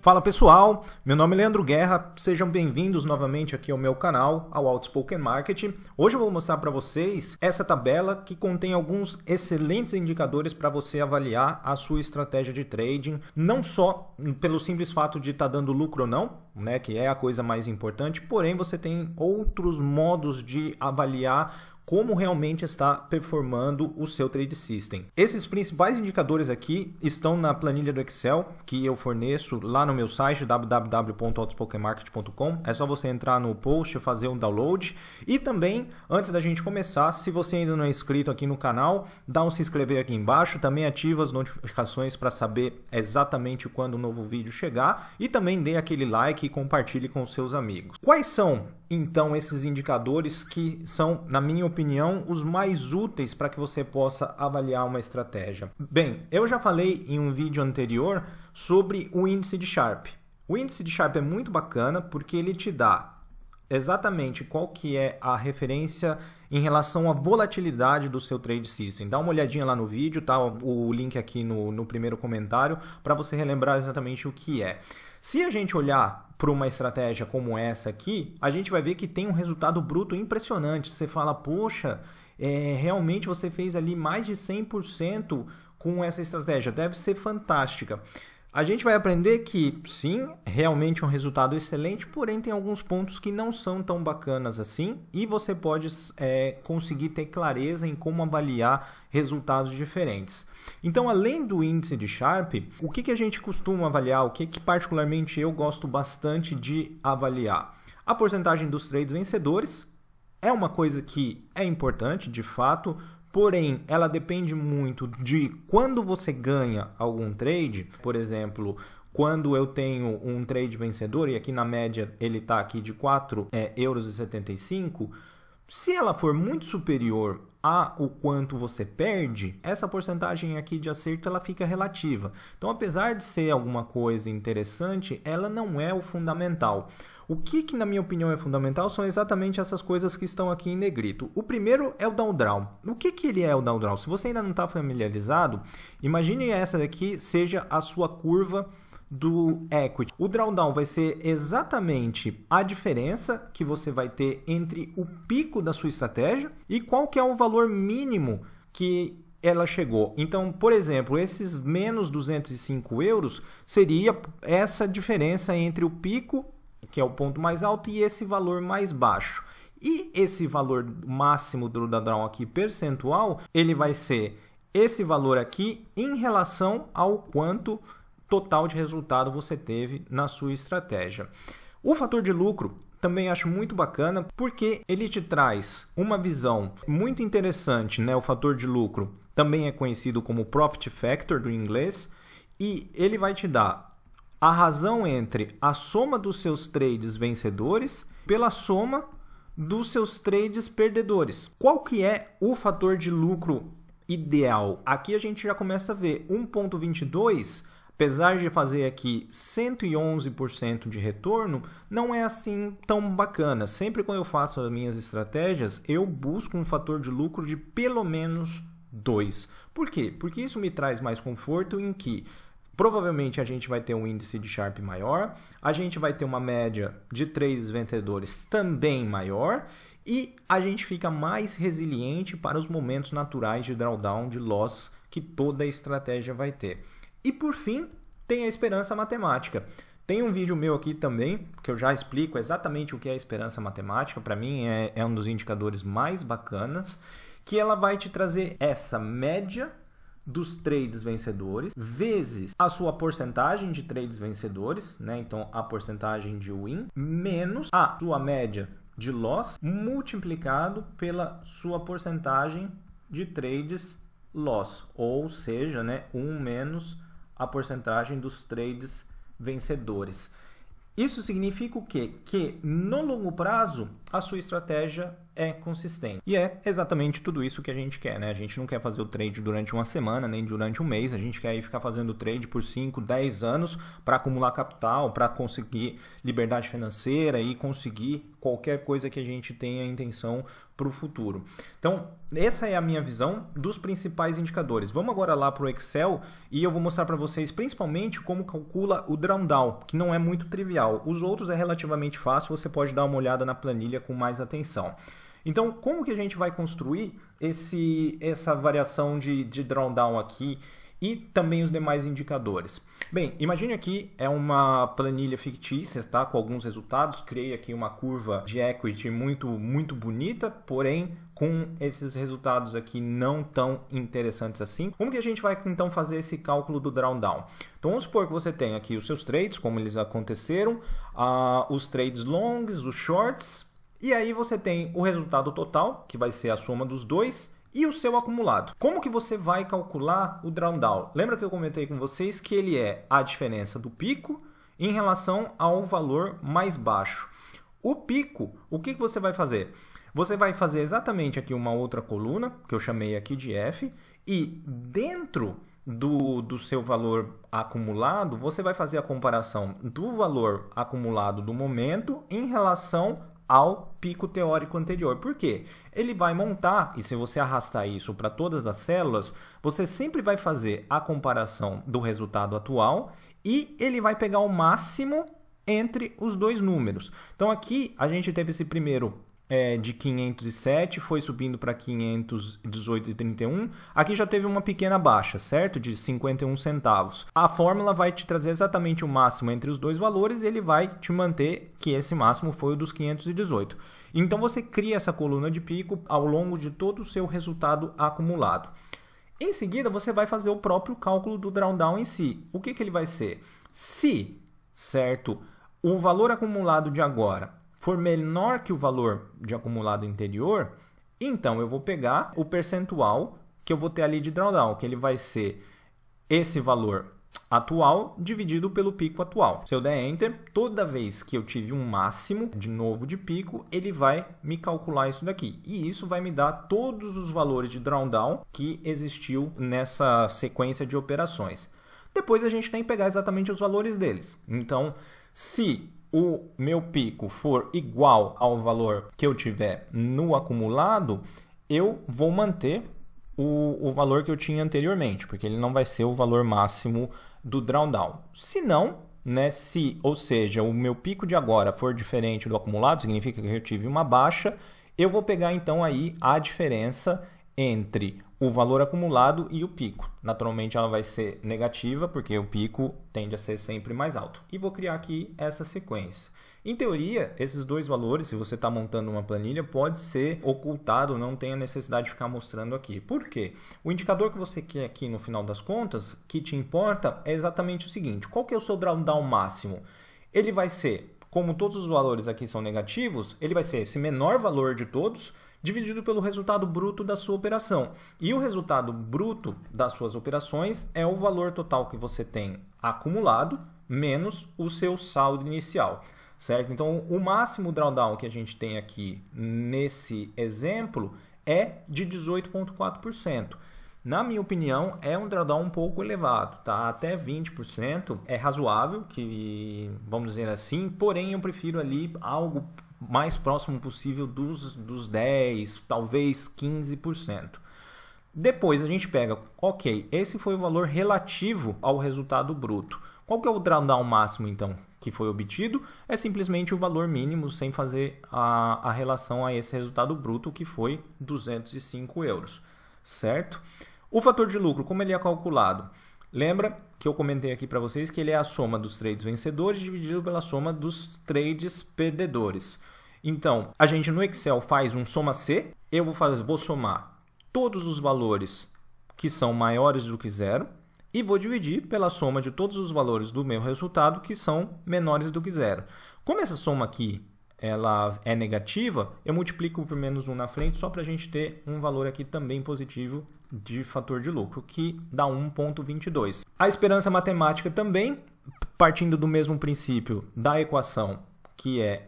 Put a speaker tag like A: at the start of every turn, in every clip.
A: Fala pessoal, meu nome é Leandro Guerra, sejam bem-vindos novamente aqui ao meu canal, ao Outspoken Marketing. Hoje eu vou mostrar para vocês essa tabela que contém alguns excelentes indicadores para você avaliar a sua estratégia de trading, não só pelo simples fato de estar dando lucro ou não, né, que é a coisa mais importante, porém você tem outros modos de avaliar como realmente está performando o seu trade system. Esses principais indicadores aqui estão na planilha do Excel que eu forneço lá no meu site www.outspokenmarket.com. É só você entrar no post e fazer um download. E também, antes da gente começar, se você ainda não é inscrito aqui no canal, dá um se inscrever aqui embaixo. Também ativa as notificações para saber exatamente quando o novo vídeo chegar. E também dê aquele like e compartilhe com seus amigos. Quais são então esses indicadores que são, na minha opinião, os mais úteis para que você possa avaliar uma estratégia? Bem, eu já falei em um vídeo anterior sobre o índice de Sharpe. O índice de Sharpe é muito bacana porque ele te dá exatamente qual que é a referência em relação à volatilidade do seu trade system. Dá uma olhadinha lá no vídeo, tá? O link aqui no primeiro comentário para você relembrar exatamente o que é. Se a gente olhar para uma estratégia como essa aqui, a gente vai ver que tem um resultado bruto impressionante. Você fala, poxa, realmente você fez ali mais de 100% com essa estratégia, deve ser fantástica. A gente vai aprender que, sim, realmente é um resultado excelente, porém tem alguns pontos que não são tão bacanas assim e você pode conseguir ter clareza em como avaliar resultados diferentes. Então, além do índice de Sharpe, o que a gente costuma avaliar, o que particularmente eu gosto bastante de avaliar? A porcentagem dos trades vencedores é uma coisa que é importante, de fato, porém, ela depende muito de quando você ganha algum trade. Por exemplo, quando eu tenho um trade vencedor, e aqui na média ele está aqui de 4,75 €, se ela for muito superior a o quanto você perde, essa porcentagem aqui de acerto ela fica relativa. Então, apesar de ser alguma coisa interessante, ela não é o fundamental. O que na minha opinião é fundamental são exatamente essas coisas que estão aqui em negrito. O primeiro é o drawdown. O que ele é o drawdown? Se você ainda não está familiarizado, imagine essa daqui seja a sua curva do equity. O drawdown vai ser exatamente a diferença que você vai ter entre o pico da sua estratégia e qual que é o valor mínimo que ela chegou. Então, por exemplo, esses menos 205 € seria essa diferença entre o pico, que é o ponto mais alto, e esse valor mais baixo. E esse valor máximo do drawdown aqui percentual, ele vai ser esse valor aqui em relação ao quanto total de resultado você teve na sua estratégia. O fator de lucro também acho muito bacana porque ele te traz uma visão muito interessante, né? O fator de lucro também é conhecido como Profit Factor do inglês e ele vai te dar a razão entre a soma dos seus trades vencedores pela soma dos seus trades perdedores. Qual que é o fator de lucro ideal? Aqui a gente já começa a ver 1,22, apesar de fazer aqui 111% de retorno, não é assim tão bacana. Sempre quando eu faço as minhas estratégias, eu busco um fator de lucro de pelo menos 2. Por quê? Porque isso me traz mais conforto em que provavelmente a gente vai ter um índice de Sharpe maior, a gente vai ter uma média de trades vencedores também maior e a gente fica mais resiliente para os momentos naturais de drawdown, de loss que toda a estratégia vai ter. E por fim, tem a esperança matemática. Tem um vídeo meu aqui também, que eu já explico exatamente o que é a esperança matemática. Para mim é um dos indicadores mais bacanas, que ela vai te trazer essa média dos trades vencedores, vezes a sua porcentagem de trades vencedores, né? Então a porcentagem de win, menos a sua média de loss, multiplicado pela sua porcentagem de trades loss, ou seja, né, 1 menos a porcentagem dos trades vencedores. Isso significa o quê? Que no longo prazo a sua estratégia é consistente. E é exatamente tudo isso que a gente quer, né? A gente não quer fazer o trade durante uma semana, nem durante um mês. A gente quer aí ficar fazendo trade por 5, 10 anos para acumular capital, para conseguir liberdade financeira e conseguir qualquer coisa que a gente tenha intenção para o futuro. Então, essa é a minha visão dos principais indicadores. Vamos agora lá para o Excel e eu vou mostrar para vocês principalmente como calcula o drawdown, que não é muito trivial. Os outros é relativamente fácil, você pode dar uma olhada na planilha com mais atenção. Então, como que a gente vai construir essa variação de drawdown aqui e também os demais indicadores? Bem, imagine aqui é uma planilha fictícia, tá? Com alguns resultados. Criei aqui uma curva de equity muito bonita, porém com esses resultados aqui não tão interessantes assim. Como que a gente vai então fazer esse cálculo do drawdown? Então vamos supor que você tem aqui os seus trades, como eles aconteceram, os trades longs, os shorts, e aí você tem o resultado total, que vai ser a soma dos dois, e o seu acumulado. Como que você vai calcular o drawdown? Lembra que eu comentei com vocês que ele é a diferença do pico em relação ao valor mais baixo. O pico, o que você vai fazer? Você vai fazer exatamente aqui uma outra coluna, que eu chamei aqui de F, e dentro do seu valor acumulado, você vai fazer a comparação do valor acumulado do momento em relação ao pico teórico anterior. Por quê? Ele vai montar, e se você arrastar isso para todas as células, você sempre vai fazer a comparação do resultado atual e ele vai pegar o máximo entre os dois números. Então aqui a gente teve esse primeiro de 507, foi subindo para 518,31. Aqui já teve uma pequena baixa, certo? De 51 centavos. A fórmula vai te trazer exatamente o máximo entre os dois valores e ele vai te manter que esse máximo foi o dos 518. Então você cria essa coluna de pico ao longo de todo o seu resultado acumulado. Em seguida, você vai fazer o próprio cálculo do drawdown em si. O que ele vai ser? Se, certo, o valor acumulado de agora for menor que o valor de acumulado anterior, então eu vou pegar o percentual que eu vou ter ali de drawdown, que ele vai ser esse valor atual dividido pelo pico atual. Se eu der Enter, toda vez que eu tive um máximo de novo de pico, ele vai me calcular isso daqui. E isso vai me dar todos os valores de drawdown que existiu nessa sequência de operações. Depois a gente tem que pegar exatamente os valores deles. Então, se o meu pico for igual ao valor que eu tiver no acumulado, eu vou manter o valor que eu tinha anteriormente, porque ele não vai ser o valor máximo do drawdown. Se não, né, ou seja, o meu pico de agora for diferente do acumulado, significa que eu tive uma baixa, eu vou pegar então aí a diferença entre o valor acumulado e o pico. Naturalmente ela vai ser negativa, porque o pico tende a ser sempre mais alto. E vou criar aqui essa sequência. Em teoria, esses dois valores, se você está montando uma planilha, pode ser ocultado, não tem a necessidade de ficar mostrando aqui. Por quê? O indicador que você quer aqui no final das contas, que te importa, é exatamente o seguinte. Qual que é o seu drawdown máximo? Ele vai ser, como todos os valores aqui são negativos, ele vai ser esse menor valor de todos, dividido pelo resultado bruto da sua operação. E o resultado bruto das suas operações é o valor total que você tem acumulado, menos o seu saldo inicial, certo? Então, o máximo drawdown que a gente tem aqui nesse exemplo é de 18,4%. Na minha opinião, é um drawdown um pouco elevado, tá? Até 20% é razoável, que vamos dizer assim, porém eu prefiro ali algo mais próximo possível dos 10%, talvez 15%. Depois a gente pega, ok, esse foi o valor relativo ao resultado bruto. Qual que é o drawdown máximo, então, que foi obtido? É simplesmente o valor mínimo, sem fazer a relação a esse resultado bruto, que foi 205 euros, certo? O fator de lucro, como ele é calculado? Lembra que eu comentei aqui para vocês que ele é a soma dos trades vencedores dividido pela soma dos trades perdedores. Então, a gente no Excel faz um soma C, eu vou somar todos os valores que são maiores do que zero e vou dividir pela soma de todos os valores do meu resultado que são menores do que zero. Como essa soma aqui ela é negativa, eu multiplico por menos 1 na frente só para a gente ter um valor aqui também positivo de fator de lucro, que dá 1,22. A esperança matemática também, partindo do mesmo princípio da equação, que é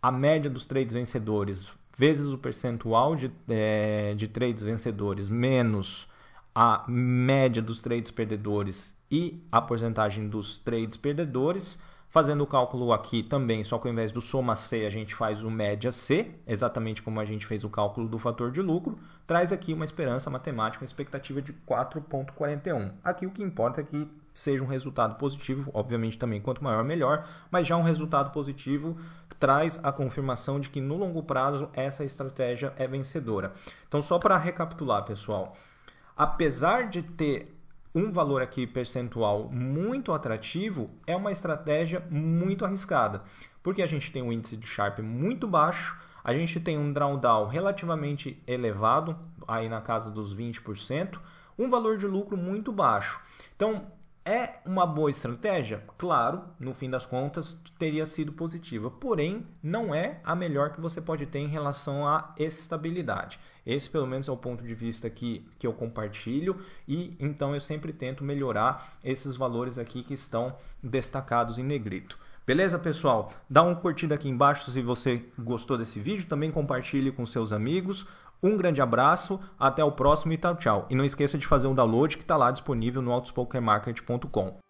A: a média dos trades vencedores vezes o percentual de trades vencedores menos a média dos trades perdedores e a porcentagem dos trades perdedores. Fazendo o cálculo aqui também, só que ao invés do soma C, a gente faz o média C, exatamente como a gente fez o cálculo do fator de lucro, traz aqui uma esperança matemática, uma expectativa de 4,41. Aqui o que importa é que seja um resultado positivo, obviamente também quanto maior melhor, mas já um resultado positivo traz a confirmação de que no longo prazo essa estratégia é vencedora. Então só para recapitular, pessoal, apesar de ter um valor aqui percentual muito atrativo, é uma estratégia muito arriscada, porque a gente tem um índice de Sharpe muito baixo, a gente tem um drawdown relativamente elevado, aí na casa dos 20%, um valor de lucro muito baixo. Então, é uma boa estratégia? Claro, no fim das contas teria sido positiva, porém não é a melhor que você pode ter em relação à estabilidade. Esse pelo menos é o ponto de vista que eu compartilho e então eu sempre tento melhorar esses valores aqui que estão destacados em negrito. Beleza, pessoal? Dá uma curtida aqui embaixo se você gostou desse vídeo, também compartilhe com seus amigos. Um grande abraço, até o próximo e tchau, tchau. E não esqueça de fazer um download que está lá disponível no outspokenmarket.com.